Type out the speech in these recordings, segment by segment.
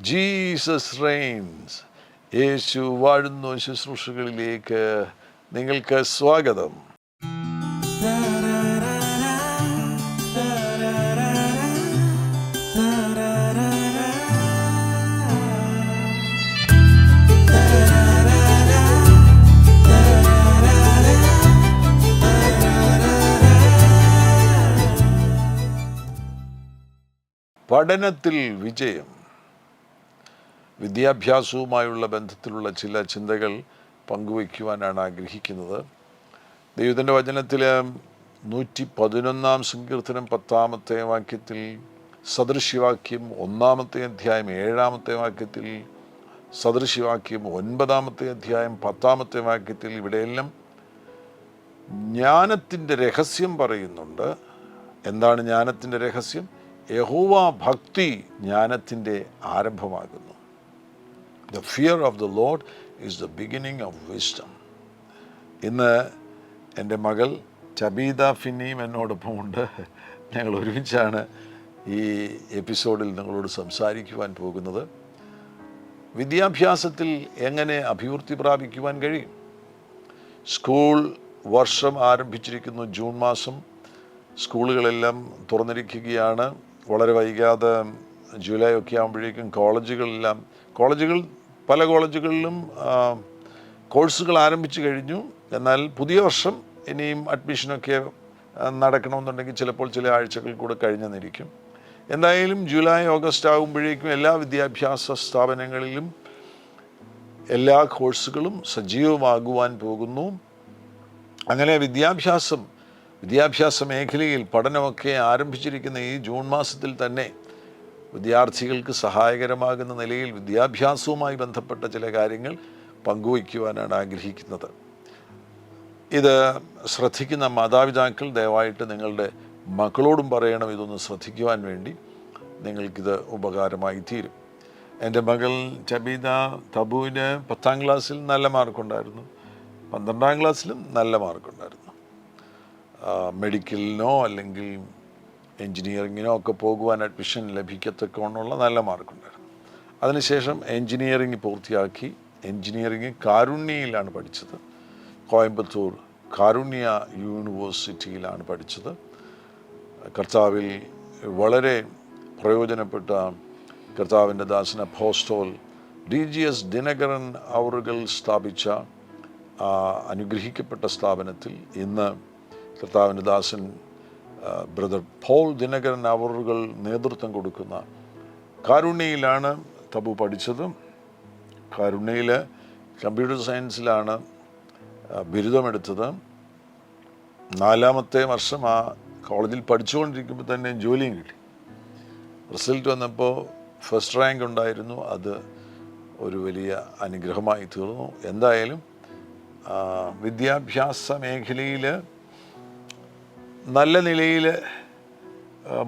Jesus Reigns. യേശു വാഴുന്നു ശുശ്രൂഷകളിലേക്ക് നിങ്ങൾക്ക് സ്വാഗതം. പഠനത്തിൽ വിജയം. വിദ്യാഭ്യാസവുമായുള്ള ബന്ധത്തിലുള്ള ചില ചിന്തകൾ പങ്കുവയ്ക്കുവാനാണ് ആഗ്രഹിക്കുന്നത്. ദൈവത്തിൻ്റെ വചനത്തിൽ 111 സങ്കീർത്തനം 10 വാക്യത്തിൽ, സദൃശ്യവാക്യം 1 അധ്യായം 7 വാക്യത്തിൽ, സദൃശ്യവാക്യം 9 അധ്യായം 10 വാക്യത്തിൽ, ഇവിടെയെല്ലാം ജ്ഞാനത്തിൻ്റെ രഹസ്യം പറയുന്നുണ്ട്. എന്താണ് ജ്ഞാനത്തിൻ്റെ രഹസ്യം? യഹോവ ഭക്തി ജ്ഞാനത്തിൻ്റെ ആരംഭമാകുന്നു. The fear of the Lord is the beginning of wisdom. ഇന്ന് എൻ്റെ മകൾ ചബീത ഫിന്നിയും എന്നോടൊപ്പമുണ്ട്. ഞങ്ങൾ ഒരുമിച്ചാണ് ഈ എപ്പിസോഡിൽ നിങ്ങളോട് സംസാരിക്കുവാൻ പോകുന്നത്. വിദ്യാഭ്യാസത്തിൽ എങ്ങനെ അഭിവൃദ്ധി പ്രാപിക്കുവാൻ കഴിയും? സ്കൂൾ വർഷം ആരംഭിച്ചിരിക്കുന്നു. ജൂൺ മാസം സ്കൂളുകളെല്ലാം തുറന്നിരിക്കുകയാണ്. വളരെ വൈകാതെ ജൂലൈ ഒക്കെ ആകുമ്പോഴേക്കും പല കോളേജുകളിലും കോഴ്സുകൾ ആരംഭിച്ചു കഴിഞ്ഞു. എന്നാൽ പുതിയ വർഷം ഇനിയും അഡ്മിഷനൊക്കെ നടക്കണമെന്നുണ്ടെങ്കിൽ ചിലപ്പോൾ ചില ആഴ്ചകൾ കൂടെ കഴിഞ്ഞെന്നിരിക്കും. എന്തായാലും ജൂലൈ ഓഗസ്റ്റ് ആകുമ്പോഴേക്കും എല്ലാ വിദ്യാഭ്യാസ സ്ഥാപനങ്ങളിലും എല്ലാ കോഴ്സുകളും സജീവമാകുവാൻ പോകുന്നു. അങ്ങനെ വിദ്യാഭ്യാസ മേഖലയിൽ പഠനമൊക്കെ ആരംഭിച്ചിരിക്കുന്ന ഈ ജൂൺ മാസത്തിൽ തന്നെ വിദ്യാർത്ഥികൾക്ക് സഹായകരമാകുന്ന നിലയിൽ വിദ്യാഭ്യാസവുമായി ബന്ധപ്പെട്ട ചില കാര്യങ്ങൾ പങ്കുവയ്ക്കുവാനാണ് ആഗ്രഹിക്കുന്നത്. ഇത് ശ്രദ്ധിക്കുന്ന മാതാപിതാക്കൾ ദയവായിട്ട് നിങ്ങളുടെ മക്കളോടും പറയണം ഇതൊന്ന് ശ്രദ്ധിക്കുവാൻ വേണ്ടി. നിങ്ങൾക്കിത് ഉപകാരമായി തീരും. എൻ്റെ മകൾ ചബീത തബുവിന് 10ാം ക്ലാസ്സിൽ നല്ല മാർക്കുണ്ടായിരുന്നു. 12ാം ക്ലാസ്സിലും നല്ല മാർക്കുണ്ടായിരുന്നു. മെഡിക്കലിനോ അല്ലെങ്കിൽ എൻജിനീയറിങ്ങിനോ ഒക്കെ പോകുവാൻ അഡ്മിഷൻ ലഭിക്കത്തക്കവണ്ണമുള്ള നല്ല മാർക്കുണ്ടായിരുന്നു. അതിനുശേഷം എൻജിനീയറിങ് പൂർത്തിയാക്കി. എൻജിനീയറിങ് കാരുണ്യയിലാണ് പഠിച്ചത്. കോയമ്പത്തൂർ കാരുണ്യ യൂണിവേഴ്സിറ്റിയിലാണ് പഠിച്ചത്. കർത്താവിൽ വളരെ പ്രയോജനപ്പെട്ട കർത്താവിൻ്റെ ദാസൻ അപ്പോസ്തലൻ DGS ദിനകരൻ അവറുകൾ സ്ഥാപിച്ച അനുഗ്രഹിക്കപ്പെട്ട സ്ഥാപനത്തിൽ ഇന്ന് കർത്താവിൻ്റെ ദാസൻ ബ്രദർ പോൾ ദിനകരൻ അവറുകൾ നേതൃത്വം കൊടുക്കുന്ന കാരുണ്യയിലാണ് തബു പഠിച്ചത്. കാരുണ്യയിൽ കമ്പ്യൂട്ടർ സയൻസിലാണ് ബിരുദമെടുത്തത്. 4ാമത്തെ വർഷം ആ കോളേജിൽ പഠിച്ചുകൊണ്ടിരിക്കുമ്പോൾ തന്നെ ജോലിയും കിട്ടി. റിസൾട്ട് വന്നപ്പോൾ ഫസ്റ്റ് റാങ്ക് ഉണ്ടായിരുന്നു. അത് ഒരു വലിയ അനുഗ്രഹമായി തീർന്നു. എന്തായാലും വിദ്യാഭ്യാസ മേഖലയിൽ നല്ല നിലയിൽ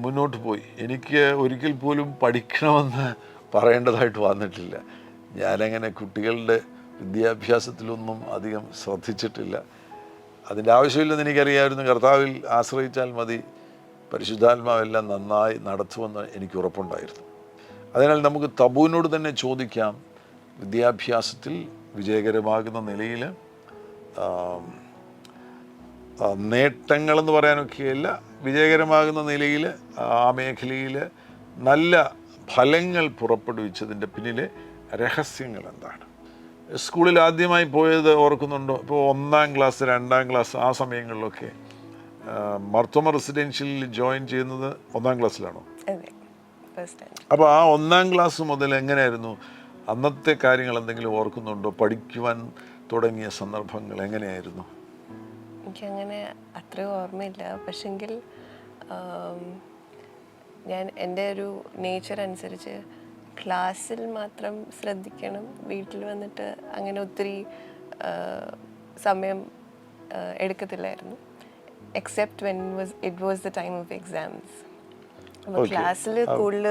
മുന്നോട്ട് പോയി. എനിക്ക് ഒരിക്കൽ പോലും പഠിക്കണമെന്ന് പറയേണ്ടതായിട്ട് വന്നിട്ടില്ല. ഞാനങ്ങനെ കുട്ടികളുടെ വിദ്യാഭ്യാസത്തിലൊന്നും അധികം ശ്രദ്ധിച്ചിട്ടില്ല. അതിൻ്റെ ആവശ്യമില്ലെന്ന് എനിക്കറിയാമായിരുന്നു. കർത്താവിൽ ആശ്രയിച്ചാൽ മതി, പരിശുദ്ധാത്മാവെല്ലാം നന്നായി നടത്തുമെന്ന് എനിക്ക് ഉറപ്പുണ്ടായിരുന്നു. അതിനാൽ നമുക്ക് തബുവിനോട് തന്നെ ചോദിക്കാം, വിദ്യാഭ്യാസത്തിൽ വിജയകരമാകുന്ന നിലയിൽ നേട്ടങ്ങളെന്ന് പറയാനൊക്കെയല്ല, വിജയകരമാകുന്ന നിലയിൽ ആ മേഖലയിൽ നല്ല ഫലങ്ങൾ പുറപ്പെടുവിച്ചതിൻ്റെ പിന്നിലെ രഹസ്യങ്ങൾ എന്താണ്? സ്കൂളിൽ ആദ്യമായി പോയത് ഓർക്കുന്നുണ്ടോ? ഇപ്പോൾ 1ാം ക്ലാസ് 2ാം ക്ലാസ് ആ സമയങ്ങളിലൊക്കെ മർത്തോമ റെസിഡൻഷ്യലിൽ ജോയിൻ ചെയ്യുന്നത് 1ാം ക്ലാസ്സിലാണോ? അപ്പോൾ ആ 1ാം ക്ലാസ് മുതൽ എങ്ങനെയായിരുന്നു? അന്നത്തെ കാര്യങ്ങൾ എന്തെങ്കിലും ഓർക്കുന്നുണ്ടോ? പഠിക്കുവാൻ തുടങ്ങിയ സന്ദർഭങ്ങൾ എങ്ങനെയായിരുന്നു? എനിക്കങ്ങനെ അത്രയും ഓർമ്മയില്ല. പക്ഷെങ്കിൽ ഞാൻ എൻ്റെ ഒരു നേച്ചർ അനുസരിച്ച് ക്ലാസ്സിൽ മാത്രം ശ്രദ്ധിക്കണം, വീട്ടിൽ വന്നിട്ട് അങ്ങനെ ഒത്തിരി സമയം എടുക്കത്തില്ലായിരുന്നു. Except when it was the time of exams. അപ്പോൾ ക്ലാസ്സിൽ കൂടുതൽ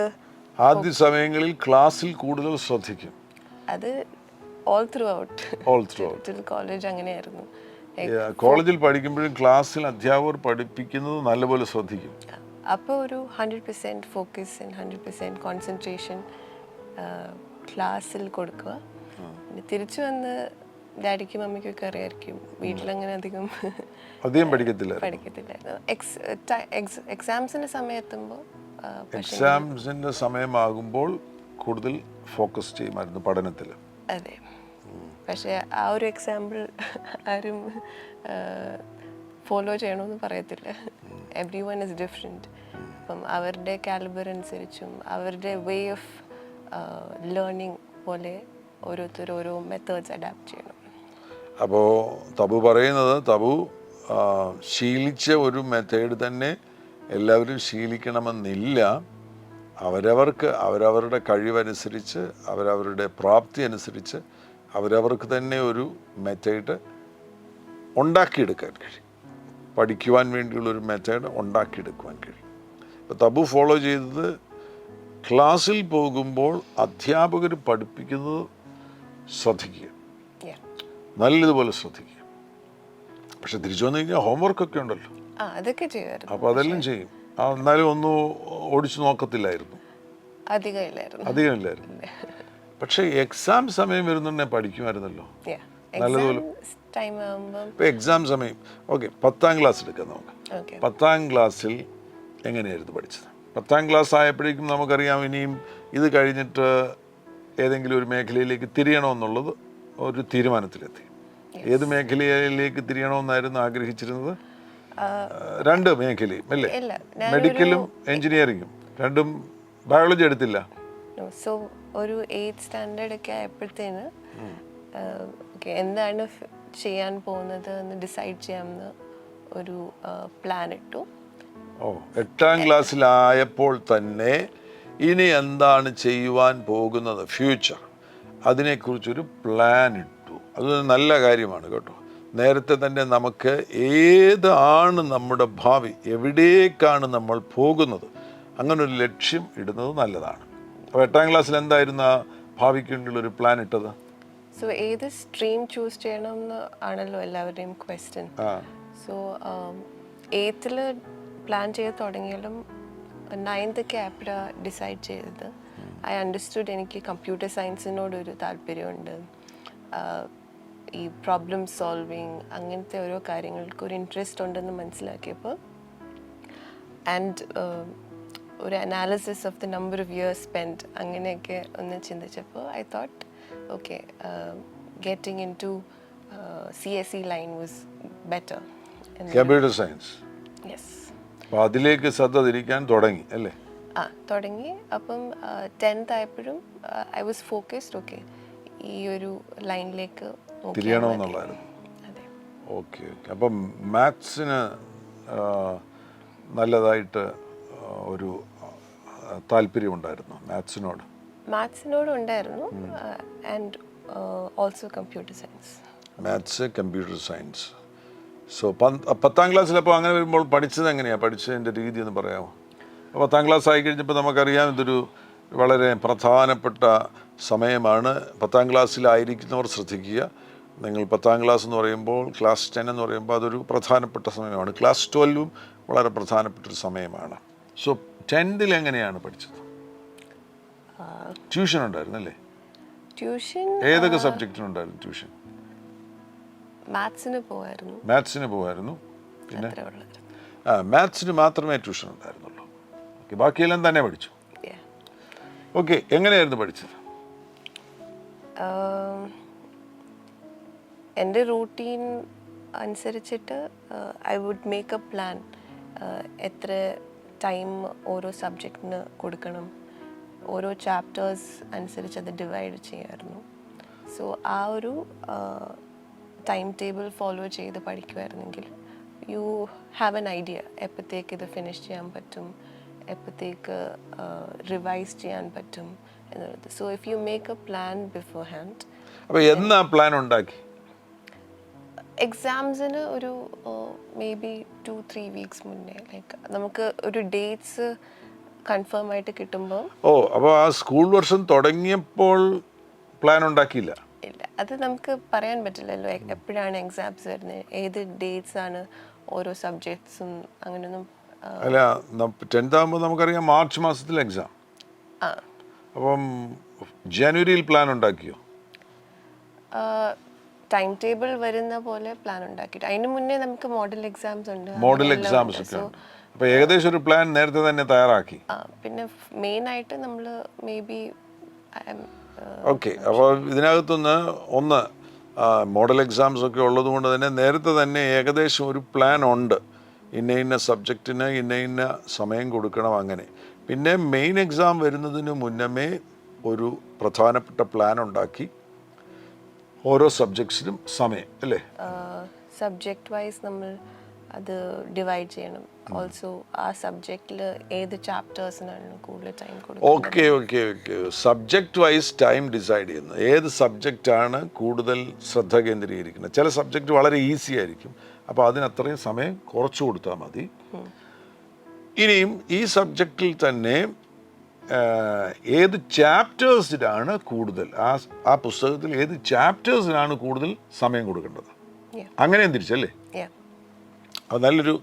ആദ്യ സമയങ്ങളിൽ ക്ലാസ്സിൽ കൂടുതൽ ശ്രദ്ധിക്കും. അത് ഓൾ ത്രൂ ഔട്ട് കോളേജ് അങ്ങനെയായിരുന്നു. കോളേജിൽ പഠിക്കുമ്പോഴും ക്ലാസ്സിൽ അധ്യാപകർ പഠിപ്പിക്കുന്നത് നല്ലപോലെ ശ്രദ്ധിക്കും. അപ്പോൾ ഒരു 100% ഫോക്കസ് ആൻഡ് 100% കോൺസെൻട്രേഷൻ ക്ലാസ്സിൽ കൊടുക്കുക. പിന്നെ തിരിച്ചു വന്ന് ഡാഡിക്കും മമ്മിക്കൊക്കെ അറിയായിരിക്കും വീട്ടിലങ്ങനെ അധികം പഠിക്കത്തില്ലായിരുന്നു. എക്സാംസിൻ്റെ സമയത്തുമ്പോൾ എക്സാംസിൻ്റെ സമയമാകുമ്പോൾ കൂടുതൽ ഫോക്കസ് ചെയ്യുമായിരുന്നു പഠനത്തിൽ. അതെ. പക്ഷേ ആ ഒരു എക്സാമ്പിൾ ആരും ഫോളോ ചെയ്യണമെന്ന് പറയത്തില്ല. Every one is different. അപ്പം അവരുടെ കാലിബർ അനുസരിച്ചും അവരുടെ വേ ഓഫ് ലേണിംഗ് പോലെ ഓരോരുത്തർ ഓരോ മെത്തേഡ്സ് അഡാപ്റ്റ് ചെയ്യണം. അപ്പോൾ തബു പറയുന്നത് തബു ശീലിച്ച ഒരു മെത്തേഡ് തന്നെ എല്ലാവരും ശീലിക്കണമെന്നില്ല. അവരവർക്ക് അവരവരുടെ കഴിവനുസരിച്ച് അവരവരുടെ പ്രാപ്തി അനുസരിച്ച് അവരവർക്ക് തന്നെ ഒരു മെത്തേഡ് ഉണ്ടാക്കിയെടുക്കാൻ കഴിയും. പഠിക്കുവാൻ വേണ്ടിയുള്ളൊരു മെത്തേഡ് ഉണ്ടാക്കിയെടുക്കുവാൻ കഴിയും. ഇപ്പോൾ തബു ഫോളോ ചെയ്തത് ക്ലാസ്സിൽ പോകുമ്പോൾ അധ്യാപകർ പഠിപ്പിക്കുന്നത് ശ്രദ്ധിക്കുക, നല്ലതുപോലെ ശ്രദ്ധിക്കുക. പക്ഷെ തിരിച്ചു വന്നു കഴിഞ്ഞാൽ ഹോംവർക്കൊക്കെ ഉണ്ടല്ലോ, അതൊക്കെ ചെയ്യുമായിരുന്നു. അപ്പോൾ അതെല്ലാം ചെയ്യും. എന്നാലും ഒന്നും ഓടിച്ചു നോക്കത്തില്ലായിരുന്നു, അധികമില്ലായിരുന്നു. പക്ഷെ എക്സാം സമയം വരുന്നുണ്ടെങ്കിൽ പഠിക്കുമായിരുന്നല്ലോ നല്ലതുപോലെ. ഇപ്പം എക്സാം സമയം ഓക്കെ, 10ാം ക്ലാസ് എടുക്കാം നമുക്ക്. 10ാം ക്ലാസ്സിൽ എങ്ങനെയായിരുന്നു പഠിച്ചത്? 10ാം ക്ലാസ് ആയപ്പോഴേക്കും നമുക്കറിയാം ഇനിയും ഇത് കഴിഞ്ഞിട്ട് ഏതെങ്കിലും ഒരു മേഖലയിലേക്ക് തിരിയണമെന്നുള്ളത് ഒരു തീരുമാനത്തിലെത്തി. ഏത് മേഖലയിലേക്ക് തിരിയണമെന്നായിരുന്നു ആഗ്രഹിച്ചിരുന്നത്? 2 മേഖലയും അല്ലേ? മെഡിക്കലും എഞ്ചിനീയറിങ്ങും. രണ്ടും ബയോളജി എടുത്തില്ല. സോ ഒരു 8th സ്റ്റാൻഡേർഡ് ഒക്കെ ആയപ്പോഴത്തേന് എന്താണ് ചെയ്യാൻ പോകുന്നത് എന്ന് ഡിസൈഡ് ചെയ്യാമെന്ന് ഒരു പ്ലാൻ ഇട്ടു. 8ാം ക്ലാസ്സിലായപ്പോൾ തന്നെ ഇനി എന്താണ് ചെയ്യുവാൻ പോകുന്നത്, ഫ്യൂച്ചർ, അതിനെക്കുറിച്ചൊരു പ്ലാൻ ഇട്ടു. അതൊരു നല്ല കാര്യമാണ് കേട്ടോ. നേരത്തെ തന്നെ നമുക്ക് ഏതാണ് നമ്മുടെ ഭാവി, എവിടേക്കാണ് നമ്മൾ പോകുന്നത്, അങ്ങനൊരു ലക്ഷ്യം ഇടുന്നത് നല്ലതാണ്. അപ്പോൾ 8ാം ക്ലാസ്സിൽ എന്തായിരുന്നു ആ ഭാവിക്ക് വേണ്ടിയുള്ളൊരു പ്ലാൻ ഇട്ടത്? സോ ഏത് സ്ട്രീം ചൂസ് ചെയ്യണമെന്ന് ആണല്ലോ എല്ലാവരുടെയും ക്വസ്റ്റ്യൻ. സോ 8th പ്ലാൻ ചെയ്ത് തുടങ്ങിയാലും 9th ഒക്കെ ആയപ്പോഴാണ് ഡിസൈഡ് ചെയ്തത്. ഐ അണ്ടർസ്റ്റുഡ് എനിക്ക് കമ്പ്യൂട്ടർ സയൻസിനോടൊരു താല്പര്യമുണ്ട്. ഈ പ്രോബ്ലം സോൾവിങ് അങ്ങനത്തെ ഓരോ കാര്യങ്ങൾക്ക് ഒരു ഇൻട്രസ്റ്റ് ഉണ്ടെന്ന് മനസ്സിലാക്കിയപ്പോൾ ആൻഡ് ഒരു analysis of the number of years spend അങ്ങനെയൊക്കെ ഒന്ന് ചിന്തിച്ചപ്പോൾ I thought okay, getting into CSE line was better. Computer science. Yes. അപ്പോൾ അതിലേക്ക് ശ്രദ്ധ തിരിക്കാൻ തുടങ്ങി അല്ലേ? തുടങ്ങി. അപ്പം 10th ആയപ്പോഴും ഐ വാസ് ഫോക്കസ്ഡ്. ഓക്കെ, ഈ ഒരു ലൈനിലേക്ക് തിരിയണമെന്നുള്ളതായിരുന്നു. Okay okay. അപ്പം മാത്സിന് നല്ലതായിട്ട് ഒരു താല്പര്യമുണ്ടായിരുന്നു മാത്സിനോട്? മാത്സിനോട് ഉണ്ടായിരുന്നു. And also computer science. Maths, computer science. So 10ാം ക്ലാസ്സിലപ്പോൾ അങ്ങനെ വരുമ്പോൾ പഠിച്ചത് എങ്ങനെയാണ്? പഠിച്ചതിൻ്റെ രീതി എന്ന് പറയാമോ? 10ാം ക്ലാസ് ആയി കഴിഞ്ഞപ്പോൾ നമുക്കറിയാം ഇതൊരു വളരെ പ്രധാനപ്പെട്ട സമയമാണ്. 10ാം ക്ലാസ്സിലായിരിക്കുന്നവർ ശ്രദ്ധിക്കുക. നിങ്ങൾ 10ാം ക്ലാസ് എന്ന് പറയുമ്പോൾ, ക്ലാസ് 10 എന്ന് പറയുമ്പോൾ അതൊരു പ്രധാനപ്പെട്ട സമയമാണ്. ക്ലാസ് 12ഉം വളരെ പ്രധാനപ്പെട്ടൊരു സമയമാണ്. സോ 10th എങ്ങനെയാണ് പഠിച്ചത്? ട്യൂഷൻ ഉണ്ടായിരുന്നല്ലേ? ട്യൂഷൻ ഏതൊക്കെ സബ്ജക്റ്റിനുണ്ടായിരുന്നു ട്യൂഷൻ? മാത്സിന് പോവായിരുന്നു. മാത്സിന് പോവായിരുന്നു. പിന്നെ മാത്സിന് മാത്രമേ ട്യൂഷൻ ഉണ്ടായിരുന്നുള്ളൂ. ഓക്കെ, ബാക്കിയെല്ലാം തന്നെ പഠിച്ചു. ഓക്കെ, എങ്ങനെയായിരുന്നു പഠിച്ചത്? എൻ്റെ റൂട്ടീൻ അനുസരിച്ചിട്ട് I would make a plan. എത്ര ടൈം ഓരോ സബ്ജക്റ്റിന് കൊടുക്കണം, ഓരോ ചാപ്റ്റേഴ്സ് അനുസരിച്ച് അത് ഡിവൈഡ് ചെയ്യായിരുന്നു. സോ ആ ഒരു ടൈം ടേബിൾ ഫോളോ ചെയ്ത് പഠിക്കുമായിരുന്നെങ്കിൽ യു ഹാവ് എൻ ഐഡിയ എപ്പോഴത്തേക്ക് ഇത് ഫിനിഷ് ചെയ്യാൻ പറ്റും, എപ്പോഴത്തേക്ക് റിവൈസ് ചെയ്യാൻ പറ്റും എന്നുള്ളത്. So if you make a plan before hand. അപ്പോൾ എന്നാ പ്ലാൻ ഉണ്ടാക്കി? എക്സാംസിന് ഒരു മേ ബി 2-3 വീക്സ് മുന്നേ, ലൈക്ക് നമുക്ക് ഒരു ഡേറ്റ്സ് കൺഫേം ആയിട്ട് കിട്ടുമ്പോൾ. അപ്പോൾ ആ സ്കൂൾ വർഷം തുടങ്ങിയപ്പോൾ പ്ലാൻ ഉണ്ടാക്കിയില്ല? ഇല്ല, അത് നമുക്ക് പറയാൻ പറ്റില്ലല്ലോ എപ്പോഴാണ് എക്സാംസ് വരുന്നത്, ഏത് ഡേറ്റ്സ് ആണ് ഓരോ സബ്ജക്ട്സും, അങ്ങനെയൊന്നും. അല്ല, 10th ആകുമ്പോൾ നമുക്കറിയാം മാർച്ച് മാസത്തിൽ എക്സാം. അപ്പം ജനുവരിയിൽ പ്ലാൻ ഉണ്ടാക്കിയോ? ടൈം ടേബിൾ വരുന്ന പോലെ പ്ലാൻ ഉണ്ടാക്കിയിട്ട് അതിന് മുന്നേ നമുക്ക് മോഡൽ എക്സാംസ് ഉണ്ട്. മോഡൽ എക്സാംസ് ഒക്കെ ഉണ്ട്. അപ്പോൾ ഏകദേശം ഒരു പ്ലാൻ നേരത്തെ തന്നെ തയ്യാറാക്കി. പിന്നെ മെയിൻ ആയിട്ട് നമ്മൾ മേ ബി ഓക്കെ. അപ്പോൾ ഇതിനകത്തുനിന്ന് ഒന്ന് മോഡൽ എക്സാംസ് ഒക്കെ ഉള്ളത് കൊണ്ട് തന്നെ നേരത്തെ തന്നെ ഏകദേശം ഒരു പ്ലാൻ ഉണ്ട്. ഇന്ന സബ്ജക്റ്റിന് ഇന്ന സമയം കൊടുക്കണം അങ്ങനെ. പിന്നെ മെയിൻ എക്സാം വരുന്നതിന് മുന്നമേ ഒരു പ്രധാനപ്പെട്ട പ്ലാൻ ഉണ്ടാക്കി ഓരോ സബ്ജക്ട്സിനും സമയം അല്ലേ? സബ്ജക്റ്റ് വൈസ് നമ്മൾ അത് ഡിവൈഡ് ചെയ്യണം. ഓൾസോ ആ സബ്ജക്റ്റിൽ ഏത് ചാപ്റ്റേഴ്സിനാണ് കൂടുതൽ ടൈം കൊടുക്കുന്നത്. Okay okay okay. Subject vice time decide ചെയ്യുന്നത്. ഏത് സബ്ജക്റ്റാണ് കൂടുതൽ ശ്രദ്ധ കേന്ദ്രീകരിക്കുന്നത്. ചില സബ്ജക്റ്റ് വളരെ ഈസി ആയിരിക്കും, അപ്പോൾ അതിനത്രയും സമയം കുറച്ച് കൊടുത്താൽ മതി. ഇനിയും ഈ സബ്ജക്റ്റിൽ തന്നെ ഏത് ചാപ്റ്റേഴ്സിനാണ് കൂടുതൽ ആ പുസ്തകത്തിൽ ഏത് ചാപ്റ്റേഴ്സിനാണ് കൂടുതൽ സമയം കൊടുക്കേണ്ടത്, അങ്ങനെയും തിരിച്ചല്ലേ? അത് നല്ലൊരു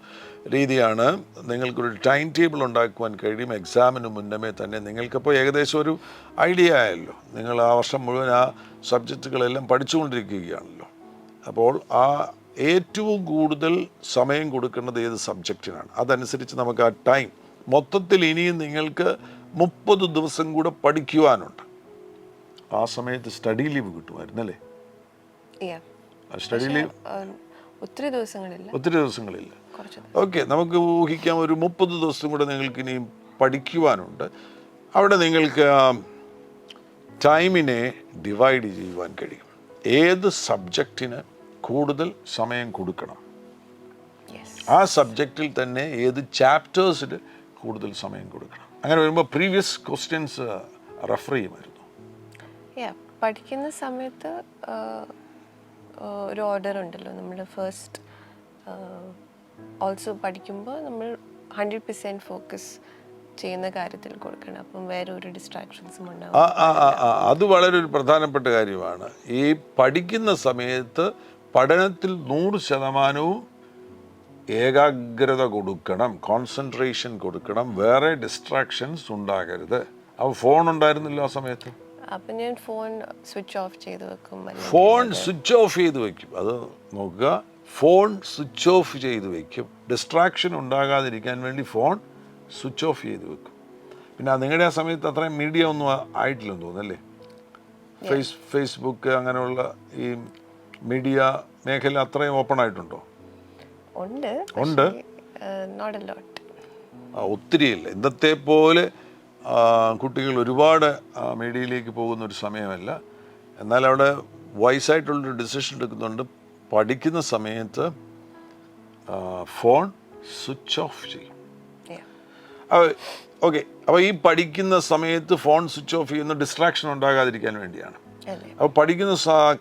രീതിയാണ്. നിങ്ങൾക്കൊരു ടൈം ടേബിൾ ഉണ്ടാക്കുവാൻ കഴിയും. എക്സാമിന് മുന്നമേ തന്നെ നിങ്ങൾക്കപ്പോൾ ഏകദേശം ഒരു ഐഡിയ ആയല്ലോ. നിങ്ങൾ ആ വർഷം മുഴുവൻ ആ സബ്ജക്റ്റുകളെല്ലാം പഠിച്ചുകൊണ്ടിരിക്കുകയാണല്ലോ. അപ്പോൾ ആ ഏറ്റവും കൂടുതൽ സമയം കൊടുക്കേണ്ടത് ഏത് സബ്ജക്റ്റിനാണ്, അതനുസരിച്ച് നമുക്ക് ആ ടൈം മൊത്തത്തിൽ ഇനിയും നിങ്ങൾക്ക് 30 ദിവസം കൂടെ പഠിക്കുവാനുണ്ട്. ആ സമയത്ത് സ്റ്റഡി ലീവ് കിട്ടുമായിരുന്നല്ലേ? സ്റ്റഡി ലീവ് ഒത്തിരി ദിവസങ്ങളില്ല. ഓക്കെ, നമുക്ക് ഊഹിക്കാം ഒരു 30 ദിവസം കൂടെ നിങ്ങൾക്ക് ഇനിയും പഠിക്കുവാനുണ്ട്. അവിടെ നിങ്ങൾക്ക് ടൈമിനെ ഡിവൈഡ് ചെയ്യുവാൻ കഴിയും. ഏത് സബ്ജക്റ്റിന് കൂടുതൽ സമയം കൊടുക്കണം, ആ സബ്ജക്റ്റിൽ തന്നെ ഏത് ചാപ്റ്റേഴ്സിന് കൂടുതൽ സമയം കൊടുക്കണം. അങ്ങനെ വരുമ്പോൾ പ്രീവിയസ് ക്വസ്റ്റ്യൻസ് റെഫർ ചെയ്യുമായിരുന്നു. പഠിക്കുന്ന സമയത്ത് ഒരു ഓർഡർ ഉണ്ടല്ലോ. നമ്മൾ ഫസ്റ്റ് ഓൾസോ പഠിക്കുമ്പോൾ നമ്മൾ 100% ഫോക്കസ് ചെയ്യുന്ന കാര്യത്തിൽ കൊടുക്കണം. അപ്പം വേറെ ഒരു ഡിസ്ട്രാക്ഷൻസും ഉണ്ടാവും. അത് വളരെ ഒരു പ്രധാനപ്പെട്ട കാര്യമാണ്. ഈ പഠിക്കുന്ന സമയത്ത് പഠനത്തിൽ 100% ഏകാഗ്രത കൊടുക്കണം, കോൺസെൻട്രേഷൻ കൊടുക്കണം, വേറെ ഡിസ്ട്രാക്ഷൻസ് ഉണ്ടാകരുത്. അപ്പോൾ ഫോൺ ഉണ്ടായിരുന്നില്ല ആ സമയത്ത്? അപ്പം ഞാൻ ഫോൺ സ്വിച്ച് ഓഫ് ചെയ്ത് വെക്കും. ഫോൺ സ്വിച്ച് ഓഫ് ചെയ്ത് വെക്കും. അത് നോക്കുക, ഫോൺ സ്വിച്ച് ഓഫ് ചെയ്ത് വെക്കും. ഡിസ്ട്രാക്ഷൻ ഉണ്ടാകാതിരിക്കാൻ വേണ്ടി ഫോൺ സ്വിച്ച് ഓഫ് ചെയ്ത് വെക്കും. പിന്നെ നിങ്ങളുടെ ആ സമയത്ത് അത്രയും മീഡിയ ഒന്നും ആയിട്ടില്ലെന്ന് തോന്നുന്നല്ലേ? ഫേസ്ബുക്ക് അങ്ങനെയുള്ള ഈ മീഡിയ മേഖല അത്രയും ഓപ്പൺ ആയിട്ടുണ്ടോ? ഉണ്ട്. ഒത്തിരിയില്ല. ഇന്നത്തെ പോലെ കുട്ടികൾ ഒരുപാട് മീഡിയയിലേക്ക് പോകുന്ന ഒരു സമയമല്ല. എന്നാൽ അവിടെ വൈസായിട്ടുള്ളൊരു ഡിസിഷൻ എടുക്കുന്നുണ്ട്. പഠിക്കുന്ന സമയത്ത് ഫോൺ സ്വിച്ച് ഓഫ് ചെയ്യും. ഓക്കെ, അപ്പോൾ ഈ പഠിക്കുന്ന സമയത്ത് ഫോൺ സ്വിച്ച് ഓഫ് ചെയ്യുന്ന ഡിസ്ട്രാക്ഷൻ ഉണ്ടാകാതിരിക്കാൻ വേണ്ടിയാണ്. അപ്പോൾ പഠിക്കുന്ന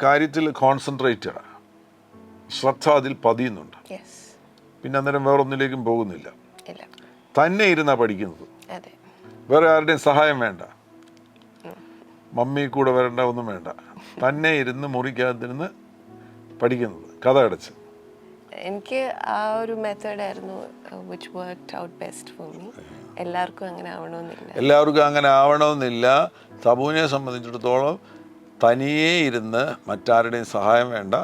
കാര്യത്തിൽ കോൺസെൻട്രേറ്റഡ്, ശ്രദ്ധ അതിൽ പതിയുന്നുണ്ട്. പിന്നെ അന്നേരം വേറൊന്നിലേക്കും പോകുന്നില്ല. തന്നെ ഇരുന്നാ പഠിക്കുന്നത്. വേറെ ആരുടെയും സഹായം വേണ്ട, മമ്മി കൂടെ വരേണ്ട, ഒന്നും വേണ്ട. തന്നെ ഇരുന്ന് മുറിക്കകത്തിരുന്ന് പഠിക്കുന്നത്, കഥ അടച്ച്. എനിക്ക് ആ ഒരു മെത്തേഡായിരുന്നു which worked out best for me. എല്ലാവർക്കും അങ്ങനെ ആവണമെന്നില്ല. തബുവിനെ സംബന്ധിച്ചിടത്തോളം തനിയെ ഇരുന്ന്, മറ്റാരുടെയും സഹായം വേണ്ട.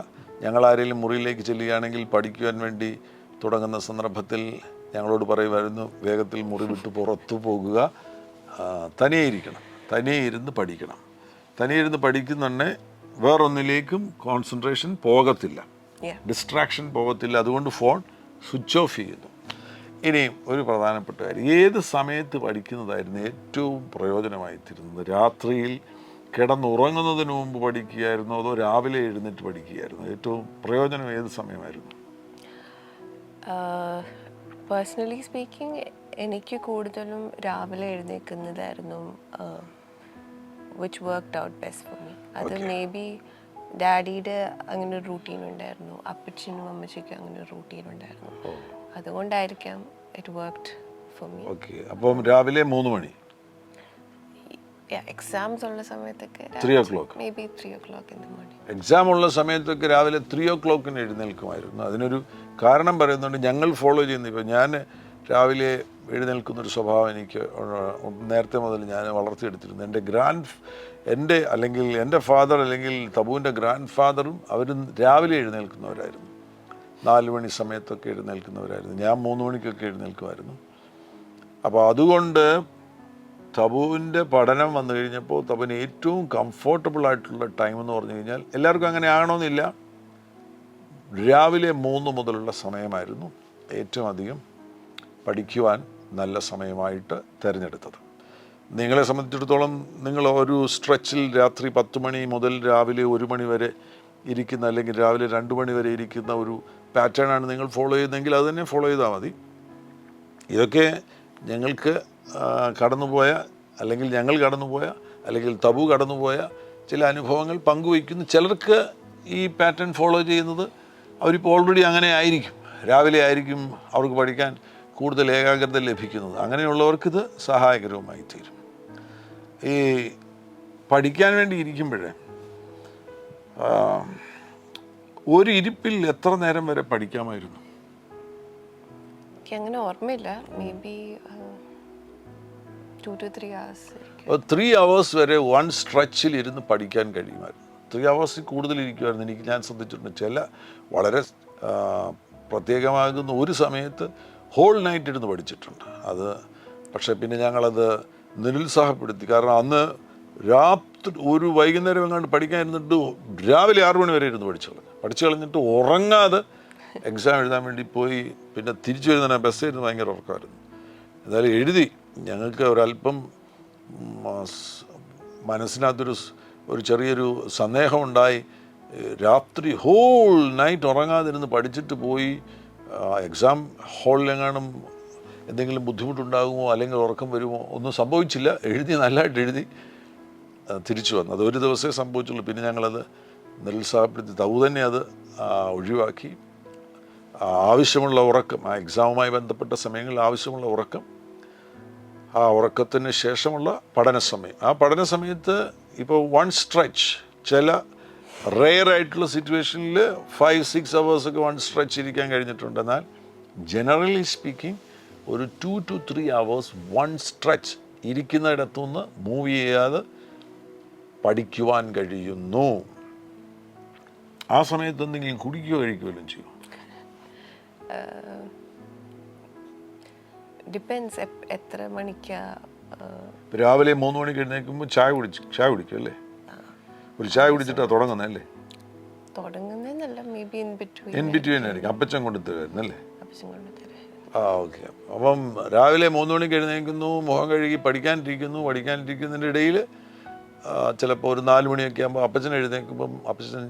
ഞങ്ങളാരെങ്കിലും മുറിയിലേക്ക് ചെല്ലുകയാണെങ്കിൽ പഠിക്കുവാൻ വേണ്ടി തുടങ്ങുന്ന സന്ദർഭത്തിൽ ഞങ്ങളോട് പറയുമായിരുന്നു, വേഗത്തിൽ മുറി വിട്ട് പുറത്തു പോകുക, തനിയെ ഇരിക്കണം, തനിയെ ഇരുന്ന് പഠിക്കണം. തനിയെ ഇരുന്ന് പഠിക്കുന്നുണ്ടെ വേറൊന്നിലേക്കും കോൺസെൻട്രേഷൻ പോകത്തില്ല, ഡിസ്ട്രാക്ഷൻ പോകത്തില്ല. അതുകൊണ്ട് ഫോൺ സ്വിച്ച് ഓഫ് ചെയ്യുന്നു. ഇനിയും ഒരു പ്രധാനപ്പെട്ട കാര്യം, ഏത് സമയത്ത് പഠിക്കുന്നതായിരുന്നു ഏറ്റവും പ്രയോജനമായി തീരുന്നത്? രാത്രിയിൽ കിടന്നുറങ്ങുന്നതിന് മുമ്പ് പഠിക്കുകയായിരുന്നു, അതോ രാവിലെ എഴുന്നേറ്റ് പഠിക്കുകയായിരുന്നു? ഏറ്റവും പ്രയോജനം ഏത് സമയമായിരുന്നു? പേഴ്സണലി സ്പീക്കിംഗ് എനിക്ക് കൂടുതലും രാവിലെ എഴുന്നേൽക്കുന്നതായിരുന്നു which worked out best for me. അത് മേ ബി ഡാഡിയുടെ അങ്ങനെ ഒരു റൂട്ടീൻ ഉണ്ടായിരുന്നു, അപ്പച്ചനും അമ്മച്ചിക്കും അങ്ങനെ ഒരു റൂട്ടീൻ ഉണ്ടായിരുന്നു. അതുകൊണ്ടായിരിക്കാം it worked for me. Okay, അപ്പം രാവിലെ 3 മണി എക്സാംസ് ഉള്ള സമയത്തൊക്കെ 3 o'clock, may be 3 o'clock in the morning. Exam ഉള്ള സമയത്തൊക്കെ രാവിലെ 3 o'clock എഴുന്നേൽക്കുമായിരുന്നു. അതിനൊരു കാരണം പറയുന്നുണ്ട്, ഞങ്ങൾ ഫോളോ ചെയ്യുന്നത്. ഇപ്പോൾ ഞാൻ രാവിലെ എഴുന്നേൽക്കുന്നൊരു സ്വഭാവം എനിക്ക് നേരത്തെ മുതൽ ഞാൻ വളർത്തിയെടുത്തിരുന്നു. എൻ്റെ ഫാദർ അല്ലെങ്കിൽ തബുവിൻ്റെ ഗ്രാൻഡ് ഫാദറും അവരും രാവിലെ എഴുന്നേൽക്കുന്നവരായിരുന്നു. 4 മണി സമയത്തൊക്കെ എഴുന്നേൽക്കുന്നവരായിരുന്നു. ഞാൻ 3 മണിക്കൊക്കെ എഴുന്നേൽക്കുമായിരുന്നു. അപ്പോൾ അതുകൊണ്ട് തബുവിൻ്റെ പഠനം വന്നു കഴിഞ്ഞപ്പോൾ തബുവിന് ഏറ്റവും കംഫർട്ടബിൾ ആയിട്ടുള്ള ടൈം എന്ന് പറഞ്ഞു കഴിഞ്ഞാൽ, എല്ലാവർക്കും അങ്ങനെ ആകണമെന്നില്ല, രാവിലെ 3 മുതലുള്ള സമയമായിരുന്നു ഏറ്റവും അധികം പഠിക്കുവാൻ നല്ല സമയമായിട്ട് തിരഞ്ഞെടുത്തത്. നിങ്ങളെ സംബന്ധിച്ചിടത്തോളം നിങ്ങൾ ഒരു സ്ട്രെച്ചിൽ രാത്രി 10 മണി മുതൽ രാവിലെ 1 മണി വരെ ഇരിക്കുന്ന, അല്ലെങ്കിൽ രാവിലെ 2 മണി വരെ ഇരിക്കുന്ന ഒരു പാറ്റേണാണ് നിങ്ങൾ ഫോളോ ചെയ്യുന്നതെങ്കിൽ അത് തന്നെ ഫോളോ ചെയ്താൽ മതി. ഇതൊക്കെ ഞങ്ങൾക്ക് കടന്നുപോയ, അല്ലെങ്കിൽ ഞങ്ങൾ കടന്നുപോയ, അല്ലെങ്കിൽ തബു കടന്നുപോയ ചില അനുഭവങ്ങൾ പങ്കുവയ്ക്കുന്നു. ചിലർക്ക് ഈ പാറ്റേൺ ഫോളോ ചെയ്യുന്നത് അവരിപ്പോൾ ഓൾറെഡി അങ്ങനെ ആയിരിക്കും, രാവിലെ ആയിരിക്കും അവർക്ക് പഠിക്കാൻ കൂടുതൽ ഏകാഗ്രത ലഭിക്കുന്നത്. അങ്ങനെയുള്ളവർക്കിത് സഹായകരവുമായി തീരും. ഈ പഠിക്കാൻ വേണ്ടി ഇരിക്കുമ്പോഴേ ഒരു ഇരിപ്പിൽ എത്ര നേരം വരെ പഠിക്കാമായിരുന്നു? അങ്ങനെ ഓർമ്മയില്ല, may be 2 to 3 hours. 3 hours വരെ വൺ സ്ട്രെച്ചിൽ ഇരുന്ന് പഠിക്കാൻ കഴിയുമായിരുന്നു. 3 hours കൂടുതൽ ഇരിക്കുമായിരുന്നു. ഞാൻ ശ്രദ്ധിച്ചിട്ടുണ്ട്, ചില വളരെ പ്രത്യേകമാകുന്ന ഒരു സമയത്ത് ഹോൾ നൈറ്റ് ഇരുന്ന് പഠിച്ചിട്ടുണ്ട്. പക്ഷേ പിന്നെ ഞങ്ങളത് നിരുത്സാഹപ്പെടുത്തി. കാരണം അന്ന് രാത്രി ഒരു വൈകുന്നേരം എങ്ങാണ്ട് പഠിക്കാൻ ഇരുന്നിട്ട് രാവിലെ 6 മണി വരെ ഇരുന്ന് പഠിച്ചു കളഞ്ഞിട്ട് ഉറങ്ങാതെ എക്സാം എഴുതാൻ വേണ്ടി പോയി. പിന്നെ തിരിച്ചു വരുന്ന ബസ് ഇരുന്ന് ഭയങ്കര ഉറക്കമായിരുന്നു. എന്തായാലും എഴുതി. ഞങ്ങൾക്ക് ഒരല്പം മനസ്സിനകത്തൊരു ചെറിയൊരു സന്ദേഹമുണ്ടായി. രാത്രി ഹോൾ നൈറ്റ് ഉറങ്ങാതിരുന്ന് പഠിച്ചിട്ട് പോയി എക്സാം ഹാളിലെങ്ങാനും എന്തെങ്കിലും ബുദ്ധിമുട്ടുണ്ടാകുമോ അല്ലെങ്കിൽ ഉറക്കം വരുമോ? ഒന്നും സംഭവിച്ചില്ല. നല്ലതായിട്ട് എഴുതി തിരിച്ചു വന്നു. അത് ഒരു ദിവസമേ സംഭവിച്ചുള്ളൂ. പിന്നെ ഞങ്ങളത് നിരുത്സാഹപ്പെടുത്തി. തബു തന്നെ അത് ഒഴിവാക്കി. ആവശ്യമുള്ള ഉറക്കം, ആ എക്സാമുമായി ബന്ധപ്പെട്ട സമയങ്ങളിൽ ആവശ്യമുള്ള ഉറക്കം, ആ ഉറക്കത്തിന് ശേഷമുള്ള പഠന സമയം. ആ പഠന സമയത്ത് ഇപ്പോൾ വൺ സ്ട്രെച്ച്, ചില റെയർ ആയിട്ടുള്ള സിറ്റുവേഷനിൽ 5-6 hours ഒക്കെ വൺ സ്ട്രെച്ച് ഇരിക്കാൻ കഴിഞ്ഞിട്ടുണ്ട്. എന്നാൽ ജനറലി സ്പീക്കിംഗ് ഒരു 2 to 3 hours വൺ സ്ട്രെച്ച് ഇരിക്കുന്നിടത്തുനിന്ന് മൂവ് ചെയ്യാതെ പഠിക്കുവാൻ കഴിയുന്നു. ആ സമയത്ത് എന്തെങ്കിലും കുടിക്കുകയോ കഴിക്കുകയോ ചെയ്യും? ഡിപ്പെൻസ് എത്ര മണിക്കാ. രാവിലെ 3 മണിക്ക് എഴുന്നേൽക്കുമ്പോൾ ചായ കുടിക്കും അല്ലേ? ഒരു ചായ കുടിച്ചിട്ടാണ് തുടങ്ങുന്നതല്ലേ? തുടങ്ങുന്നതെന്നല്ല, മേ ബി ഇൻ ബിറ്റ്വീൻ ആയിരിക്കും. അപ്പച്ചൻ കൊണ്ടു തരുന്നല്ലേ? ഓക്കെ. അപ്പം രാവിലെ 3 മണിക്ക് എഴുന്നേൽക്കുന്നു, മുഖം കഴുകി പഠിക്കാനിരിക്കുന്നതിൻ്റെ ഇടയിൽ ചിലപ്പോൾ ഒരു 4 മണിയൊക്കെ ആകുമ്പോൾ അപ്പച്ചൻ എഴുന്നേൽക്കുമ്പം അപ്പച്ചൻ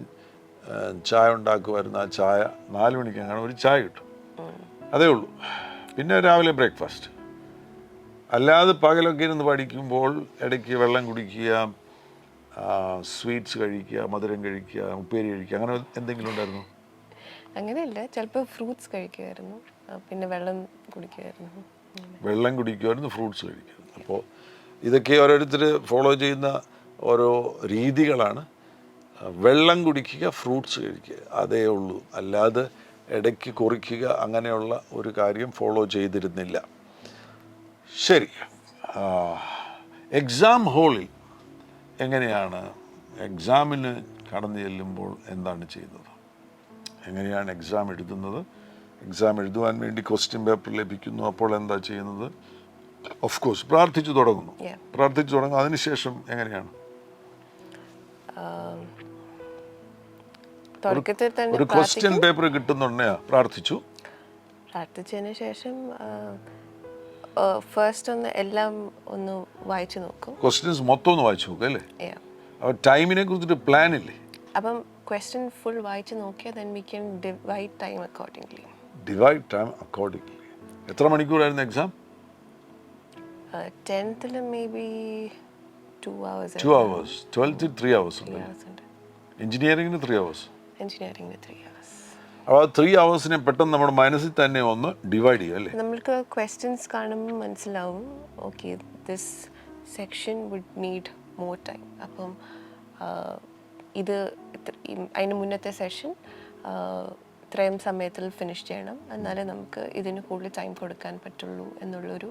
ചായ ഉണ്ടാക്കുമായിരുന്നു. ആ ചായ 4 മണിക്ക് അങ്ങനെ ഒരു ചായ കിട്ടും, അതേ ഉള്ളൂ. പിന്നെ രാവിലെ ബ്രേക്ക്ഫാസ്റ്റ്. അല്ലാതെ പകലൊക്കെ ഇരുന്ന് പഠിക്കുമ്പോൾ ഇടയ്ക്ക് വെള്ളം കുടിക്കുക, സ്വീറ്റ്സ് കഴിക്കുക, മധുരം കഴിക്കുക, ഉപ്പേരി കഴിക്കുക, അങ്ങനെ എന്തെങ്കിലും ഉണ്ടായിരുന്നു? അങ്ങനെയല്ല, ചിലപ്പോൾ ഫ്രൂട്ട്സ് കഴിക്കുമായിരുന്നു, പിന്നെ വെള്ളം കുടിക്കുമായിരുന്നു, ഫ്രൂട്ട്സ് കഴിക്കുമായിരുന്നു. അപ്പോൾ ഇതൊക്കെ ഓരോരുത്തർ ഫോളോ ചെയ്യുന്ന ഓരോ രീതികളാണ്. വെള്ളം കുടിക്കുക, ഫ്രൂട്ട്സ് കഴിക്കുക, അതേ ഉള്ളൂ. അല്ലാതെ ഇടയ്ക്ക് കുറിക്കുക അങ്ങനെയുള്ള ഒരു കാര്യം ഫോളോ ചെയ്തിരുന്നില്ല. ശരി. എക്സാം ഹോളിൽ എങ്ങനെയാണ് എക്സാമിന് കടന്നു ചെല്ലുമ്പോൾ എന്താണ് ചെയ്യുന്നത്? എങ്ങനെയാണ് എക്സാം എഴുതുന്നത്? എക്സാം എഴുതുവാൻ വേണ്ടി ക്വസ്റ്റ്യൻ പേപ്പർ ലഭിക്കുന്നു. അപ്പോൾ എന്താ ചെയ്യുന്നത്? ഓഫ് കോഴ്സ് പ്രാർത്ഥിച്ചു തുടങ്ങുന്നു. അതിനുശേഷം എങ്ങനെയാണ്? ഒരു ക്വസ്റ്റ്യൻ പേപ്പർ കിട്ടുന്നുണ്ടെങ്കിൽ പ്രാർത്ഥിച്ചതിന് ശേഷം ഫസ്റ്റ് എല്ലാം ഒന്ന് വായിച്ചു നോക്കും. ക്വസ്റ്റ്യൻസ് മൊത്തം ഒന്ന് വായിച്ചു നോക്കും അല്ലേ? അപ്പോൾ ടൈമിനെ കുറിച്ചിട്ട് പ്ലാൻ ഇല്ലേ? അപ്പം ക്വസ്റ്റ്യൻ ഫുൾ വായിച്ചു നോക്കിയാൽ then we can divide time accordingly. എത്ര മണിക്കൂറായിരുന്നു exam? 10th maybe 2 hours. 2 hours. 12th 3 hours ഉണ്ട്. എഞ്ചിനീയറിംഗിന് 3 hours. എഞ്ചിനീയറിംഗിന് 3 hours. അപ്പോൾ 3 hours നമ്മുടെ നമ്മുടെ മനസ്സിൽ തന്നെ ഒന്ന് ഡിവൈഡ് ചെയ്യും അല്ലേ? നമ്മൾക്ക് ക്വസ്റ്റ്യൻസ് കാണുമ്പോൾ മനസ്സിലാവും, okay this section would need more time. അപ്പം ഇത് അതിന് മുന്നത്തെ സെഷൻ ഇത്രയും സമയത്തിൽ ഫിനിഷ് ചെയ്യണം, എന്നാലേ നമുക്ക് ഇതിന് കൂടുതൽ ടൈം കൊടുക്കാൻ പറ്റുള്ളൂ എന്നുള്ളൊരു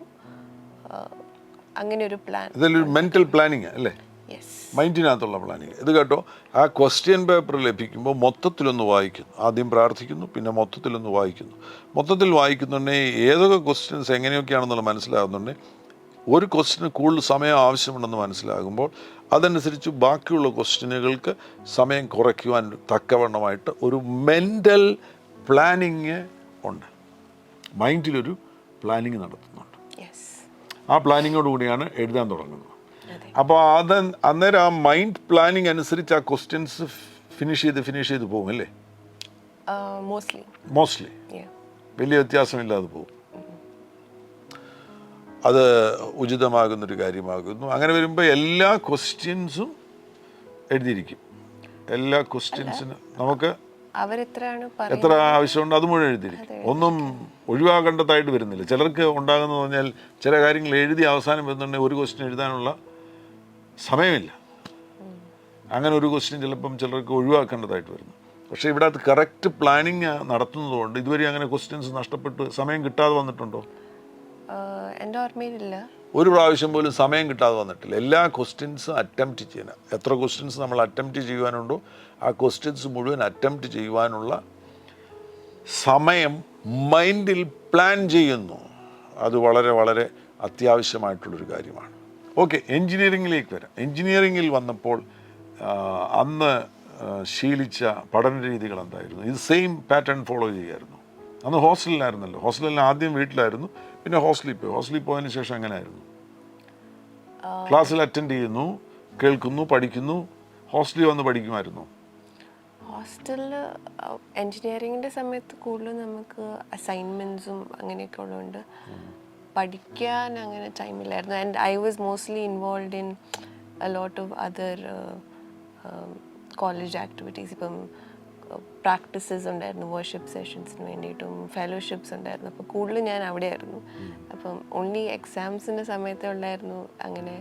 അങ്ങനെ ഒരു പ്ലാൻ. ഇതൊരു മെൻ്റൽ പ്ലാനിങ് അല്ലേ? യെസ്. മൈൻഡിനകത്തുള്ള പ്ലാനിങ്. ഇത് കേട്ടോ, ആ ക്വസ്റ്റ്യൻ പേപ്പർ ലഭിക്കുമ്പോൾ മൊത്തത്തിലൊന്ന് വായിക്കുന്നു. ആദ്യം പ്രാർത്ഥിക്കുന്നു, പിന്നെ മൊത്തത്തിലൊന്ന് വായിക്കുന്നു. മൊത്തത്തിൽ വായിക്കുന്നുണ്ടെങ്കിൽ ഏതൊക്കെ ക്വസ്റ്റ്യൻസ് എങ്ങനെയൊക്കെയാണെന്നുള്ള മനസ്സിലാകുന്നുണ്ടെങ്കിൽ ഒരു ക്വസ്റ്റ്യന് കൂടുതൽ സമയം ആവശ്യമുണ്ടെന്ന് മനസ്സിലാകുമ്പോൾ അതനുസരിച്ച് ബാക്കിയുള്ള ക്വസ്റ്റ്യനുകൾക്ക് സമയം കുറയ്ക്കുവാൻ തക്കവണ്ണമായിട്ട് ഒരു മെൻ്റൽ പ്ലാനിങ് ഉണ്ട്. മൈൻഡിലൊരു പ്ലാനിങ് നടത്തുന്നുണ്ട്. ആ പ്ലാനിങ്ങോട് കൂടിയാണ് എഴുതാൻ തുടങ്ങുന്നത്. അപ്പോൾ അന്നേരം ആ മൈൻഡ് പ്ലാനിങ് അനുസരിച്ച് ആ ക്വസ്റ്റ്യൻസ് ഫിനിഷ് ചെയ്ത് പോകും അല്ലേ? മോസ്റ്റ്ലി വലിയ വ്യത്യാസമില്ലാതെ പോകും. അത് ഉചിതമാകുന്നൊരു കാര്യമാകുന്നു. അങ്ങനെ വരുമ്പോൾ എല്ലാ ക്വസ്റ്റ്യൻസും എഴുതിയിരിക്കും. എല്ലാ ക്വസ്റ്റ്യൻസിനും നമുക്ക് എത്ര ആവശ്യമുണ്ട് അത് മുഴുവൻ എഴുതിയിരിക്കും. ഒന്നും ഒഴിവാക്കേണ്ടതായിട്ട് വരുന്നില്ല. ചിലർക്ക് ഉണ്ടാകുന്നത് പറഞ്ഞാൽ ചില കാര്യങ്ങൾ എഴുതി അവസാനം വരുന്നുണ്ടെങ്കിൽ ഒരു ക്വസ്റ്റ്യൻ എഴുതാനുള്ള സമയമില്ല. അങ്ങനെ ഒരു ക്വസ്റ്റ്യൻ ചിലപ്പം ചിലർക്ക് ഒഴിവാക്കേണ്ടതായിട്ട് വരുന്നു. പക്ഷേ ഇവിടെ അത് കറക്റ്റ് പ്ലാനിങ് നടത്തുന്നതുകൊണ്ട് ഇതുവരെ അങ്ങനെ ക്വസ്റ്റ്യൻസ് നഷ്ടപ്പെട്ട് സമയം കിട്ടാതെ വന്നിട്ടുണ്ടോ? എൻ്റെ ഓർമ്മയിലില്ല. ഒരു പ്രാവശ്യം പോലും സമയം കിട്ടാതെ വന്നിട്ടില്ല. എല്ലാ ക്വസ്റ്റ്യൻസും അറ്റംപ്റ്റ് ചെയ്യണം. എത്ര ക്വസ്റ്റ്യൻസ് നമ്മൾ അറ്റംപ്റ്റ് ചെയ്യുവാനുണ്ടോ ആ ക്വസ്റ്റ്യൻസ് മുഴുവൻ അറ്റംപ്റ്റ് ചെയ്യുവാനുള്ള സമയം മൈൻഡിൽ പ്ലാൻ ചെയ്യുന്നു. അത് വളരെ വളരെ അത്യാവശ്യമായിട്ടുള്ളൊരു കാര്യമാണ്. ഓക്കെ, എൻജിനീയറിങ്ങിലേക്ക് വരാം. എൻജിനീയറിങ്ങിൽ വന്നപ്പോൾ അന്ന് ശീലിച്ച പഠന രീതികൾ എന്തായിരുന്നു? ഇത് സെയിം പാറ്റേൺ ഫോളോ ചെയ്യായിരുന്നു. അന്ന് ഹോസ്റ്റലിലായിരുന്നല്ലോ. ഹോസ്റ്റലിൽ ആദ്യം വീട്ടിലായിരുന്നു, പിന്നെ ഹോസ്റ്റലിൽ പോയതിന് ശേഷം എങ്ങനെയായിരുന്നു? ക്ലാസ്സിൽ അറ്റൻഡ് ചെയ്യുന്നു, കേൾക്കുന്നു, പഠിക്കുന്നു. ഹോസ്റ്റലിൽ വന്ന് പഠിക്കുമായിരുന്നു? ഹോസ്റ്റലിൽ എൻജിനീയറിങ്ങിൻ്റെ സമയത്ത് കൂടുതലും നമുക്ക് അസൈൻമെൻറ്റ്സും അങ്ങനെയൊക്കെ ഉള്ളതുകൊണ്ട് പഠിക്കാൻ അങ്ങനെ ടൈമില്ലായിരുന്നു. And I was mostly involve in a lot of other college activities. ഇപ്പം പ്രാക്ടീസസ് ഉണ്ടായിരുന്നു, വർഷിപ്പ് സെഷൻസിന് വേണ്ടിയിട്ടും ഫെലോഷിപ്സ് ഉണ്ടായിരുന്നു. അപ്പോൾ കൂടുതലും ഞാൻ അവിടെയായിരുന്നു. അപ്പം ഓൺലി എക്സാംസിൻ്റെ സമയത്തേ ഉള്ളായിരുന്നു അങ്ങനെ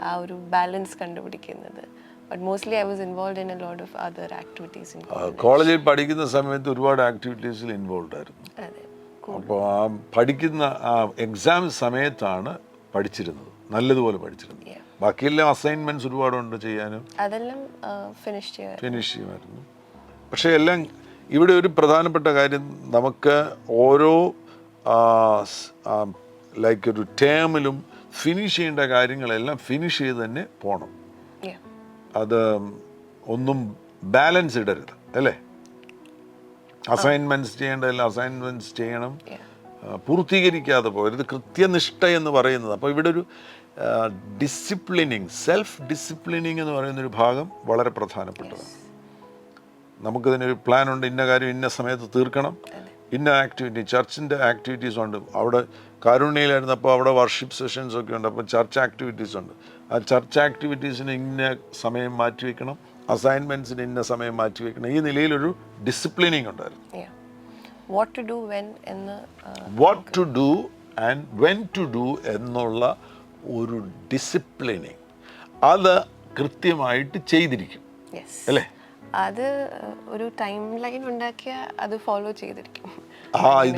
ആ ഒരു ബാലൻസ് കണ്ടുപിടിക്കുന്നത്. But mostly I was involve in a lot of other activities. കോളേജിൽ പഠിക്കുന്ന സമയത്ത് ഒരുപാട് ആക്ടിവിറ്റീസിൽ ഇൻവോൾവ് ആയിരുന്നു. അതെ. അപ്പോൾ ആ പഠിക്കുന്ന ആ എക്സാം സമയത്താണ് പഠിച്ചിരുന്നത്, നല്ലതുപോലെ പഠിച്ചിരുന്നത്. ബാക്കിയെല്ലാം അസൈൻമെൻറ്റ്സ് ഒരുപാടുണ്ട് ചെയ്യാനും, അതെല്ലാം ഫിനിഷ് ചെയ്യുമായിരുന്നു. പക്ഷേ എല്ലാം ഇവിടെ ഒരു പ്രധാനപ്പെട്ട കാര്യം, നമുക്ക് ഓരോ ലൈക്ക് ഒരു ടേമിലും ഫിനിഷ് ചെയ്യേണ്ട കാര്യങ്ങളെല്ലാം ഫിനിഷ് ചെയ്ത് തന്നെ പോകണം. അത് ഒന്നും ബാലൻസ് ഇടരുത് അല്ലേ? അസൈൻമെൻറ്റ്സ് ചെയ്യേണ്ടതെല്ലാം അസൈൻമെൻറ്റ്സ് ചെയ്യണം, പൂർത്തീകരിക്കാതെ പോകരുത്. കൃത്യനിഷ്ഠ എന്ന് പറയുന്നത്, അപ്പോൾ ഇവിടെ ഒരു ഡിസിപ്ലിനിങ്, സെൽഫ് ഡിസിപ്ലിനിങ് എന്ന് പറയുന്നൊരു ഭാഗം വളരെ പ്രധാനപ്പെട്ടതാണ്. നമുക്കതിനൊരു പ്ലാനുണ്ട്, ഇന്ന കാര്യം ഇന്ന സമയത്ത് തീർക്കണം, ഇന്ന ആക്ടിവിറ്റി. ചർച്ചിൻ്റെ ആക്ടിവിറ്റീസ് ഉണ്ട്. അവിടെ കാരുണ്യയിലായിരുന്നപ്പോൾ അവിടെ വർഷിപ്പ് സെഷൻസ് ഒക്കെ ഉണ്ട്. അപ്പോൾ ചർച്ച് ആക്ടിവിറ്റീസ് ഉണ്ട്. ആ ചർച്ച് ആക്ടിവിറ്റീസിന് ഇന്ന സമയം മാറ്റിവെക്കണം, അസൈൻമെൻറ്റ്സിന് ഇന്ന സമയം മാറ്റിവെക്കണം. ഈ നിലയിലൊരു ഡിസിപ്ലിനിങ് ഉണ്ടായിരുന്നു. What to do and when to do എന്നുള്ള ഒരു ഡിസിപ്ലിനിങ്, അത് കൃത്യമായിട്ട് ചെയ്തിരിക്കും അല്ലേ? അത് ഒരു ടൈം ലൈൻ ഉണ്ടാക്കിയാൽ അത് ഫോളോ ചെയ്തിരിക്കും.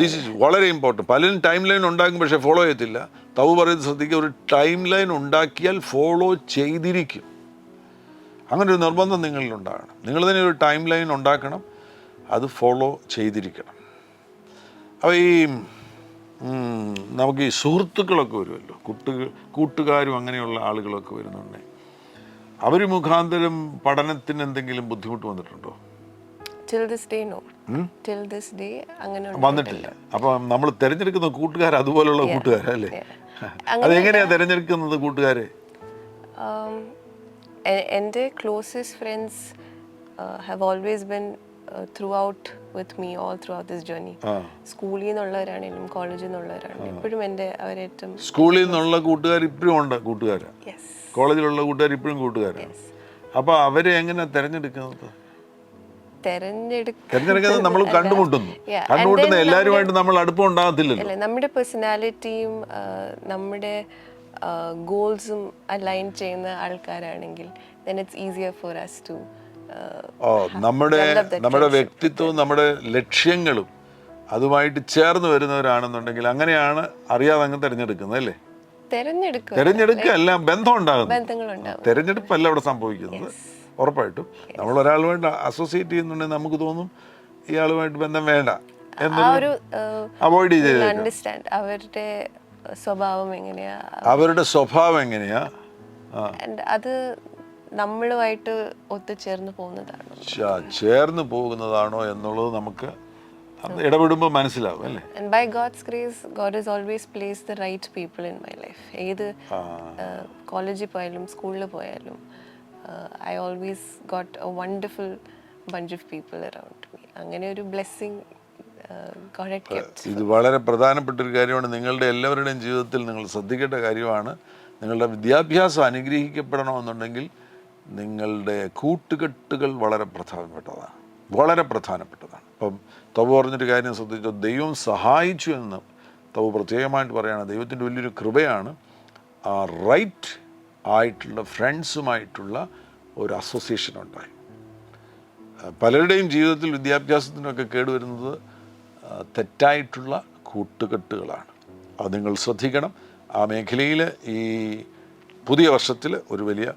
ദിസ് ഈസ് വളരെ ഇമ്പോർട്ടൻറ്റ്. പലരും ടൈം ലൈൻ ഉണ്ടാക്കും, പക്ഷേ ഫോളോ ചെയ്യത്തില്ല. തവു പറയുന്നത് ശ്രദ്ധിക്കുക, ഒരു ടൈം ലൈൻ ഉണ്ടാക്കിയാൽ ഫോളോ ചെയ്തിരിക്കും. അങ്ങനെ ഒരു നിർബന്ധം നിങ്ങളിൽ ഉണ്ടാകണം. നിങ്ങൾ തന്നെ ഒരു ടൈം ലൈൻ ഉണ്ടാക്കണം, അത് ഫോളോ ചെയ്തിരിക്കണം. അപ്പോൾ ഈ നമുക്ക് ഈ സുഹൃത്തുക്കളൊക്കെ വരുമല്ലോ, കൂട്ടുകാരും അങ്ങനെയുള്ള ആളുകളൊക്കെ വരുന്നുണ്ട്. അവർ മുഖാന്തരം പഠനത്തിന് എന്തെങ്കിലും ബുദ്ധിമുട്ട് വന്നിട്ടുണ്ടോ? വന്നിട്ടില്ല. അപ്പം നമ്മൾ തിരഞ്ഞെടുക്കുന്ന കൂട്ടുകാർ അതുപോലുള്ള കൂട്ടുകാരല്ലേ? അതെങ്ങനെയാ തിരഞ്ഞെടുക്കുന്നത് കൂട്ടുകാരെ? എൻ്റെ closest friends have always been throughout with me all throughout this journey. സ്കൂളിൽ നിന്നുള്ളവരാണെങ്കിലും കോളേജിൽ നിന്നുള്ളവരാണെങ്കിലും ഇപ്പോഴും എൻ്റെ അവരേറ്റവും. സ്കൂളിൽ നിന്നുള്ള കൂട്ടുകാർ ഇപ്പോഴും ഉണ്ട് കൂട്ടുകാരാ, കോളേജിലുള്ള കൂട്ടുകാർ ഇപ്പോഴും കൂട്ടുകാരാണ്. അപ്പോൾ അവരെ എങ്ങനെ തിരഞ്ഞെടുക്കുന്നത്? തിരഞ്ഞെടുക്കുന്നത് നമ്മൾ കണ്ടുമുട്ടുന്ന എല്ലാവരുമായിട്ട് നമ്മൾ അടുപ്പം ഉണ്ടാകത്തില്ലല്ലോ. നമ്മുടെ പേഴ്സണാലിറ്റിയും നമ്മുടെ ഗോൾസും അലൈൻ ചെയ്യുന്ന ആൾക്കാരാണെങ്കിൽ then it's easier for us to നമ്മുടെ develop that നമ്മുടെ friendship. വ്യക്തിത്വവും നമ്മുടെ ലക്ഷ്യങ്ങളും അതുമായിട്ട് ചേർന്ന് വരുന്നവരാണെന്നുണ്ടെങ്കിൽ അങ്ങനെയാണ് അറിയാതെ അങ്ങ് തിരഞ്ഞെടുക്കുന്നത് അല്ലേ? തിരഞ്ഞെടുക്കുക അല്ല, ബന്ധം ഉണ്ടാകുന്നു. ബന്ധങ്ങളുണ്ടാവും. തിരഞ്ഞെടുപ്പല്ല അവിടെ സംഭവിക്കുന്നത്. ഉറപ്പായിട്ടും നമ്മൾ ഒരാളുമായിട്ട് അസോസിയേറ്റ് ചെയ്യുന്നുണ്ടെങ്കിൽ നമുക്ക് തോന്നും ഇയാളുമായിട്ട് ബന്ധം വേണ്ട ആ ഒരു അവോയ്ഡ് ചെയ്ത് അണ്ടർസ്റ്റാൻഡ് അവരുടെ സ്വഭാവം എങ്ങനെയാ, and അത് നമ്മളുമായിട്ട് ഒത്തുചേർന്ന് പോകുന്നതാണോ, ചേർന്ന് പോകുന്നതാണോ എന്നുള്ളത് നമുക്ക് ഇടപെടുമ്പോൾ മനസ്സിലാവും അല്ലേ? and by God's grace God has always placed the right people in my life. ഏത് കോളേജിൽ പോയാലും സ്കൂളിൽ പോയാലും I always got a wonderful bunch of people around me. അങ്ങനെ ഒരു blessing God had kept. ഇത് വളരെ പ്രധാനപ്പെട്ട ഒരു കാര്യമാണ്. നിങ്ങളുടെ എല്ലാവരുടെയും ജീവിതത്തിൽ നിങ്ങൾ ശ്രദ്ധിക്കേണ്ട കാര്യമാണ്. നിങ്ങളുടെ വിദ്യാഭ്യാസം അനുഗ്രഹിക്കപ്പെടണമെന്നുണ്ടെങ്കിൽ നിങ്ങളുടെ കൂട്ടുകെട്ടുകൾ വളരെ പ്രധാനപ്പെട്ടതാണ്, വളരെ പ്രധാനപ്പെട്ടതാണ്. അപ്പം തവു പറഞ്ഞൊരു കാര്യം ശ്രദ്ധിച്ചോ, ദൈവം സഹായിച്ചു എന്ന് തവു പ്രത്യേകമായിട്ട് പറയുകയാണ്. ദൈവത്തിൻ്റെ വലിയൊരു കൃപയാണ് ആ റൈറ്റ് ആയിട്ടുള്ള ഫ്രണ്ട്സുമായിട്ടുള്ള ഒരു അസോസിയേഷൻ ഉണ്ടായി. പലരുടെയും ജീവിതത്തിൽ വിദ്യാഭ്യാസത്തിനൊക്കെ കേടുവരുന്നത് തെറ്റായിട്ടുള്ള കൂട്ടുകെട്ടുകളാണ്. അത് നിങ്ങൾ ശ്രദ്ധിക്കണം. ആ മേഖലയിൽ ഈ പുതിയ വർഷത്തിൽ ഒരു വലിയ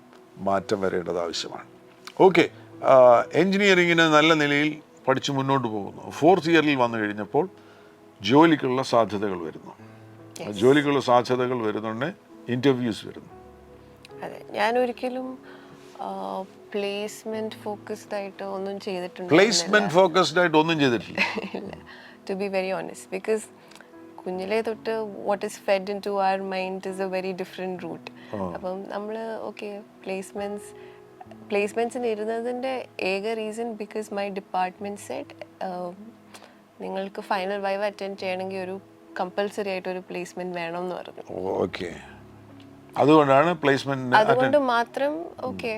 മാറ്റം വരേണ്ടത് ആവശ്യമാണ്. ഓക്കെ, എൻജിനീയറിങ്ങിന് നല്ല നിലയിൽ പഠിച്ച് മുന്നോട്ട് പോകുന്നു. 4th ഇയറിൽ വന്നു കഴിഞ്ഞപ്പോൾ ജോലിക്കുള്ള സാധ്യതകൾ വരുന്നു. ജോലിക്കുള്ള സാധ്യതകൾ വരുന്നുണ്ട്, ഇൻ്റർവ്യൂസ് വരുന്നു. അതെ, ഞാൻ ഒരിക്കലും പ്ലേസ്മെന്റ് ഫോക്കസ്ഡ് ആയിട്ട് ഒന്നും ചെയ്തിട്ടില്ല. പ്ലേസ്മെന്റ് ഫോക്കസ്ഡ് ആയിട്ട് ഒന്നും ചെയ്തിട്ടില്ല. To be very honest, because കുഞ്ഞിലേ തൊട്ട് what is fed into our mind is a very different route. അപ്പം നമ്മൾ ഓക്കെ പ്ലേസ്മെൻറ്റ്സിന് ഇരുന്നതിൻ്റെ ഏക reason because my department set നിങ്ങൾക്ക് ഫൈനൽ വൈവ് അറ്റൻഡ് ചെയ്യണമെങ്കിൽ ഒരു കമ്പൽസറി ആയിട്ട് ഒരു പ്ലേസ്മെൻറ്റ് വേണം എന്ന് പറഞ്ഞു. ഓക്കെ, അതുകൊണ്ടാണ് പ്ലേസ്മെന്റ്, അതുകൊണ്ട് മാത്രം ഓക്കെ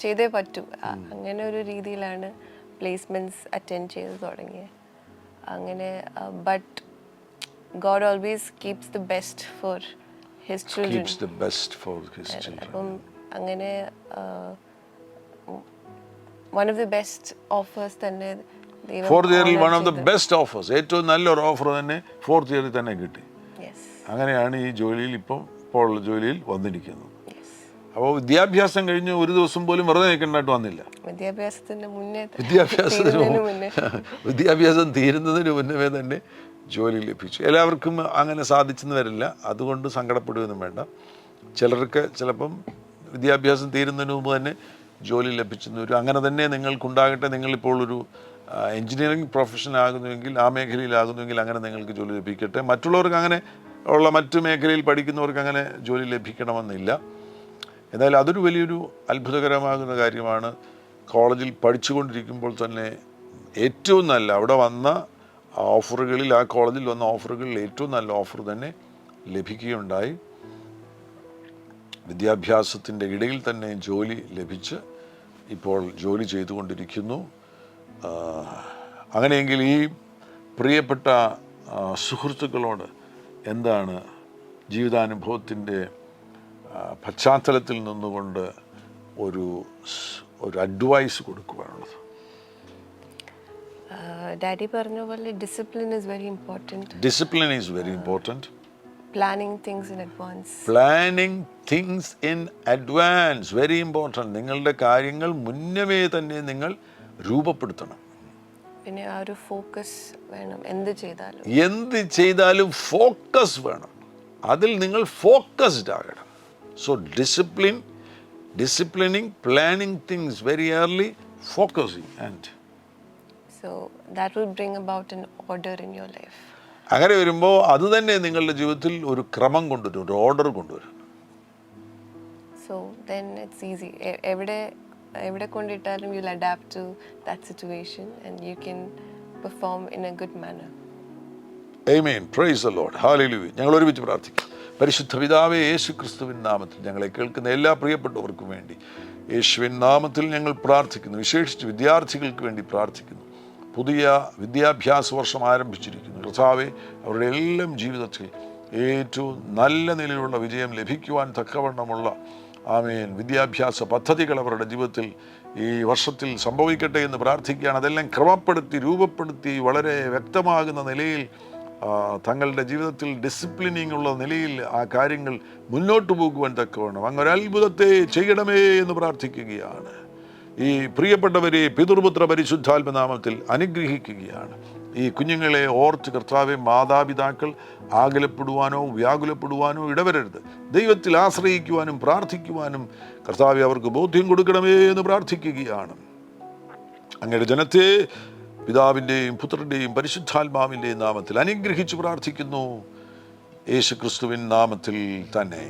ചെയ്തേ പറ്റൂ. അങ്ങനെ ഒരു രീതിയിലാണ് പ്ലേസ്മെന്റ്സ് അറ്റൻഡ് ചെയ്ത് തുടങ്ങിയത്. അങ്ങനെ but God always keeps the best for his children. അപ്പം അങ്ങനെ one of the best offers തന്നെ ഫോർത്ത് ഇയറിൽ one of the best offers, ഏറ്റവും നല്ലൊരു ഓഫർ തന്നെ 4th ഇയറിൽ തന്നെ കിട്ടി. അങ്ങനെയാണ് ഈ ജോലിയിൽ ഇപ്പോൾ ഉള്ള ജോലിയിൽ വന്നിരിക്കുന്നത്. അപ്പോൾ വിദ്യാഭ്യാസം കഴിഞ്ഞ് ഒരു ദിവസം പോലും വെറുതെ നിൽക്കേണ്ടതായിട്ട് വന്നില്ല. വിദ്യാഭ്യാസം തീരുന്നതിന് മുന്നേ തന്നെ ജോലി ലഭിച്ചു. എല്ലാവർക്കും അങ്ങനെ സാധിച്ചെന്ന് വരില്ല, അതുകൊണ്ട് സങ്കടപ്പെടുകയൊന്നും വേണ്ട. ചിലർക്ക് ചിലപ്പം വിദ്യാഭ്യാസം തീരുന്നതിന് മുമ്പ് തന്നെ ജോലി ലഭിച്ചെന്ന് വരും. അങ്ങനെ തന്നെ നിങ്ങൾക്കുണ്ടാകട്ടെ. നിങ്ങളിപ്പോൾ ഒരു എൻജിനീയറിംഗ് പ്രൊഫഷൻ ആകുന്നുവെങ്കിൽ, ആ മേഖലയിലാകുന്നുവെങ്കിൽ അങ്ങനെ നിങ്ങൾക്ക് ജോലി ലഭിക്കട്ടെ. മറ്റുള്ളവർക്ക് അങ്ങനെ ഉള്ള മറ്റു മേഖലയിൽ പഠിക്കുന്നവർക്ക് അങ്ങനെ ജോലി ലഭിക്കണമെന്നില്ല. എന്നാൽ അതൊരു വലിയൊരു അത്ഭുതകരമാകുന്ന കാര്യമാണ്. കോളേജിൽ പഠിച്ചുകൊണ്ടിരിക്കുമ്പോൾ തന്നെ ഏറ്റവും നല്ല അവിടെ വന്ന ഓഫറുകളിൽ, ആ കോളേജിൽ വന്ന ഓഫറുകളിൽ ഏറ്റവും നല്ല ഓഫർ തന്നെ ലഭിക്കുകയുണ്ടായി. വിദ്യാഭ്യാസത്തിൻ്റെ ഇടയിൽ തന്നെ ജോലി ലഭിച്ച് ഇപ്പോൾ ജോലി ചെയ്തുകൊണ്ടിരിക്കുന്നു. അങ്ങനെയെങ്കിൽ ഈ പ്രിയപ്പെട്ട സുഹൃത്തുക്കളോട് എന്താണ് ജീവിതാനുഭവത്തിൻ്റെ പശ്ചാത്തലത്തിൽ നിന്നുകൊണ്ട് ഒരു അഡ്വൈസ് കൊടുക്കുവാനുള്ളത്? ഡാഡി പറഞ്ഞ പോലെ discipline is very important. Discipline is very important. Planning things in advance. Planning things in advance very important. നിങ്ങളുടെ കാര്യങ്ങൾ മുന്നമേ തന്നെ നിങ്ങൾ രൂപപ്പെടുത്തണം. പിന്നെ ആ ഒരു ഫോക്കസ് വേണം. എന്ത് ചെയ്താലും ഫോക്കസ് വേണം. അതിൽ നിങ്ങൾ ഫോക്കസ്ഡ് ആകണം. So disciplining, planning things very early, focusing, and so that will bring about an order in your life. അങ്ങനെ വരുമ്പോൾ അത് തന്നെ നിങ്ങളുടെ ജീവിതത്തിൽ ഒരു ക്രമം കൊണ്ടുവരും, ഒരു ഓർഡർ കൊണ്ടുവരും. So then it's easy. എവിടെ കൊണ്ടിട്ടാലും you'll adapt to that situation and you can perform in a good manner. Amen. Praise the Lord. Hallelujah. ഞങ്ങൾ ഒരുമിച്ച് പ്രാർത്ഥിക്കാം. പരിശുദ്ധ പിതാവേ, യേശു ക്രിസ്തുവിൻ നാമത്തിൽ ഞങ്ങളെ കേൾക്കുന്ന എല്ലാ പ്രിയപ്പെട്ടവർക്കും വേണ്ടി യേശുവിൻ നാമത്തിൽ ഞങ്ങൾ പ്രാർത്ഥിക്കുന്നു. വിശേഷിച്ച് വിദ്യാർത്ഥികൾക്ക് വേണ്ടി പ്രാർത്ഥിക്കുന്നു. പുതിയ വിദ്യാഭ്യാസ വർഷം ആരംഭിച്ചിരിക്കുന്നു. കർത്താവേ, അവരുടെ എല്ലാം ജീവിതത്തിൽ ഏറ്റവും നല്ല നിലയിലുള്ള വിജയം ലഭിക്കുവാൻ തക്കവണ്ണമുള്ള ആമേൻ. വിദ്യാഭ്യാസ പദ്ധതികൾ അവരുടെ ജീവിതത്തിൽ ഈ വർഷത്തിൽ സംഭവിക്കട്ടെ എന്ന് പ്രാർത്ഥിക്കുകയാണ്. അതെല്ലാം ക്രമപ്പെടുത്തി രൂപപ്പെടുത്തി വളരെ വ്യക്തമാകുന്ന നിലയിൽ തങ്ങളുടെ ജീവിതത്തിൽ ഡിസിപ്ലിനിങ് ഉള്ള നിലയിൽ ആ കാര്യങ്ങൾ മുന്നോട്ട് പോകുവാൻ തക്കവണ്ണം അങ്ങൊരത്ഭുതത്തെ ചെയ്യണമേ എന്ന് പ്രാർത്ഥിക്കുകയാണ്. ഈ പ്രിയപ്പെട്ടവരെ പിതൃപുത്ര പരിശുദ്ധാത്മനാമത്തിൽ അനുഗ്രഹിക്കുകയാണ്. ഈ കുഞ്ഞുങ്ങളെ ഓർത്ത് കർത്താവെ മാതാപിതാക്കൾ ആകുലപ്പെടുവാനോ വ്യാകുലപ്പെടുവാനോ ഇടവരരുത്. ദൈവത്തിൽ ആശ്രയിക്കുവാനും പ്രാർത്ഥിക്കുവാനും കർത്താവെ അവർക്ക് ബോധ്യം കൊടുക്കണമേ എന്ന് പ്രാർത്ഥിക്കുകയാണ്. അങ്ങയുടെ ജനത്തെ പിതാവിൻ്റെയും പുത്രൻ്റെയും പരിശുദ്ധാത്മാവിൻ്റെയും നാമത്തിൽ അനുഗ്രഹിച്ച് പ്രാർത്ഥിക്കുന്നു, യേശു ക്രിസ്തുവിൻ നാമത്തിൽ തന്നെ.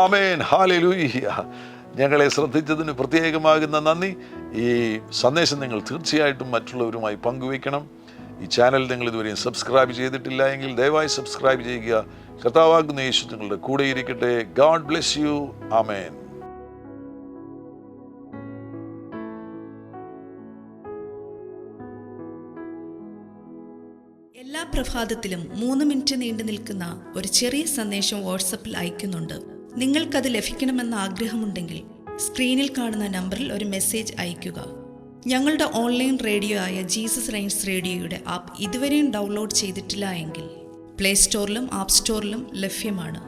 ആമേൻ. ഹല്ലേലൂയ. ഞങ്ങളെ ശ്രദ്ധിച്ചതിന് പ്രത്യേകമാകുന്ന നന്ദി. ഈ സന്ദേശം നിങ്ങൾ തീർച്ചയായിട്ടും മറ്റുള്ളവരുമായി പങ്കുവയ്ക്കണം. ഈ ചാനൽ നിങ്ങൾ ഇതുവരെയും സബ്സ്ക്രൈബ് ചെയ്തിട്ടില്ല എങ്കിൽ ദയവായി സബ്സ്ക്രൈബ് ചെയ്യുക. കർത്താവാകുന്ന യേശു നിങ്ങളുടെ കൂടെ ഇരിക്കട്ടെ. God bless you. ആമേൻ. എല്ലാ പ്രഭാതത്തിലും 3 മിനിറ്റ് നീണ്ടു നിൽക്കുന്ന ഒരു ചെറിയ സന്ദേശം വാട്സപ്പിൽ അയക്കുന്നുണ്ട്. നിങ്ങൾക്കത് ലഭിക്കണമെന്ന ആഗ്രഹമുണ്ടെങ്കിൽ സ്ക്രീനിൽ കാണുന്ന നമ്പറിൽ ഒരു മെസ്സേജ് അയയ്ക്കുക. ഞങ്ങളുടെ ഓൺലൈൻ റേഡിയോ ആയ ജീസസ് റെയിൻസ് റേഡിയോയുടെ ആപ്പ് ഇതുവരെയും ഡൗൺലോഡ് ചെയ്തിട്ടില്ല എങ്കിൽ പ്ലേ സ്റ്റോറിലും ആപ്പ് സ്റ്റോറിലും ലഭ്യമാണ്.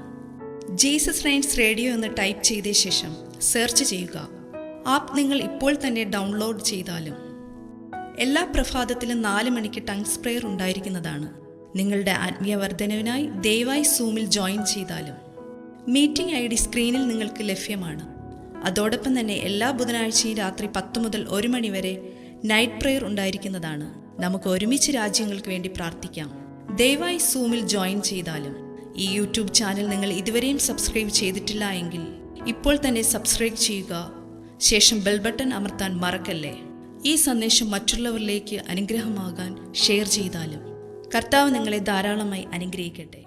ജീസസ് റെയിൻസ് റേഡിയോ എന്ന് ടൈപ്പ് ചെയ്ത ശേഷം സെർച്ച് ചെയ്യുക. ആപ്പ് നിങ്ങൾ ഇപ്പോൾ തന്നെ ഡൗൺലോഡ് ചെയ്താലും എല്ലാ പ്രഭാതത്തിലും 4 മണിക്ക് ടങ്സ് പ്രെയർ ഉണ്ടായിരിക്കുന്നതാണ്. നിങ്ങളുടെ ആത്മീയ വർധനവിനായി ദയവായി സൂമിൽ ജോയിൻ ചെയ്താലും മീറ്റിംഗ് ID സ്ക്രീനിൽ നിങ്ങൾക്ക് ലഭ്യമാണ്. അതോടൊപ്പം തന്നെ എല്ലാ ബുധനാഴ്ചയും രാത്രി 10 മുതൽ 1 മണി വരെ നൈറ്റ് പ്രെയർ ഉണ്ടായിരിക്കുന്നതാണ്. നമുക്ക് ഒരുമിച്ച് രാജ്യങ്ങൾക്ക് വേണ്ടി പ്രാർത്ഥിക്കാം. ദയവായി സൂമിൽ ജോയിൻ ചെയ്താലും ഈ യൂട്യൂബ് ചാനൽ നിങ്ങൾ ഇതുവരെയും സബ്സ്ക്രൈബ് ചെയ്തിട്ടില്ല എങ്കിൽ ഇപ്പോൾ തന്നെ സബ്സ്ക്രൈബ് ചെയ്യുക. ശേഷം ബെൽ ബട്ടൺ അമർത്താൻ മറക്കല്ലേ. ഈ സന്ദേശം മറ്റുള്ളവരിലേക്ക് അനുഗ്രഹമാകാൻ ഷെയർ ചെയ്താലും കർത്താവ് നിങ്ങളെ ധാരാളമായി അനുഗ്രഹിക്കട്ടെ.